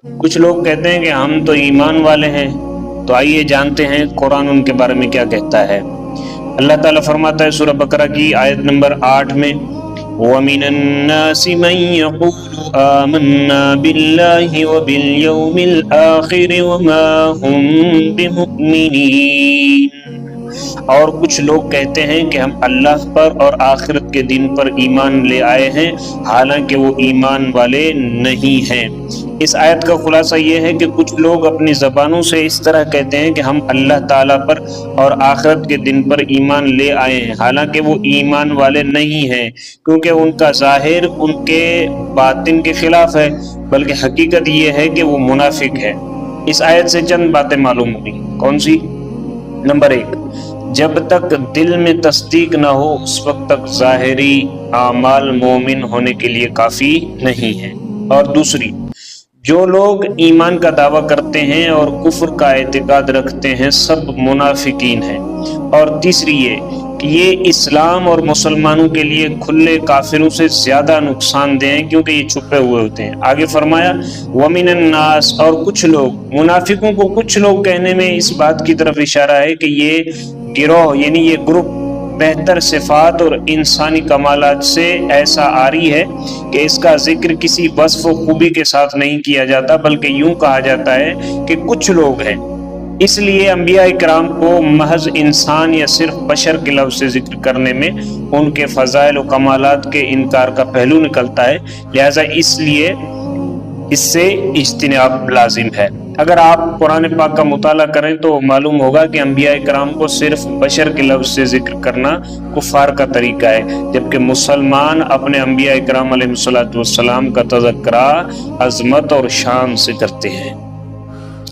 کچھ لوگ کہتے ہیں کہ ہم تو ایمان والے ہیں۔ تو آئیے جانتے ہیں قرآن ان کے بارے میں کیا کہتا ہے۔ اللہ تعالیٰ فرماتا ہے سورہ بقرہ کی آیت نمبر 8 میں، وَمِنَ النَّاسِ مَن يَقُولُ آمَنَّا بِاللَّهِ وَبِالْيَوْمِ الْآخِرِ وَمَا هُمْ بِمُؤْمِنِينَ۔ اور کچھ لوگ کہتے ہیں کہ ہم اللہ پر اور آخرت کے دن پر ایمان لے آئے ہیں، حالانکہ وہ ایمان والے نہیں ہیں۔ اس آیت کا خلاصہ یہ ہے کہ کچھ لوگ اپنی زبانوں سے اس طرح کہتے ہیں کہ ہم اللہ تعالیٰ پر اور آخرت کے دن پر ایمان لے آئے ہیں، حالانکہ وہ ایمان والے نہیں ہیں، کیونکہ ان کا ظاہر ان کے باطن کے خلاف ہے، بلکہ حقیقت یہ ہے کہ وہ منافق ہے۔ اس آیت سے چند باتیں معلوم ہوئی۔ کون سی؟ نمبر 1، جب تک دل میں تصدیق نہ ہو اس وقت تک ظاہری اعمال مومن ہونے کے لیے کافی نہیں ہیں۔ اور دوسری، جو لوگ ایمان کا دعویٰ کرتے ہیں اور کفر کا اعتقاد رکھتے ہیں سب منافقین ہیں۔ اور تیسری یہ کہ یہ اسلام اور مسلمانوں کے لیے کھلے کافروں سے زیادہ نقصان دہ ہیں، کیونکہ یہ چھپے ہوئے ہوتے ہیں۔ آگے فرمایا وَمِنَ النَّاسِ، اور کچھ لوگ، منافقوں کو کچھ لوگ کہنے میں اس بات کی طرف اشارہ ہے کہ یہ گروہ یعنی یہ گروپ بہتر صفات اور انسانی کمالات سے ایسا عاری ہے کہ اس کا ذکر کسی وصف و خوبی کے ساتھ نہیں کیا جاتا، بلکہ یوں کہا جاتا ہے کہ کچھ لوگ ہیں۔ اس لیے انبیاء کرام کو محض انسان یا صرف بشر کے لفظ سے ذکر کرنے میں ان کے فضائل و کمالات کے انکار کا پہلو نکلتا ہے، لہذا اس لیے اس سے اجتناب لازم ہے۔ اگر آپ قرآن پاک کا مطالعہ کریں تو معلوم ہوگا کہ انبیاء کرام کو صرف بشر کے لفظ سے ذکر کرنا کفار کا طریقہ ہے، جبکہ مسلمان اپنے انبیاء کرام علیہ الصلوۃ والسلام کا تذکرہ عظمت اور شان سے کرتے ہیں۔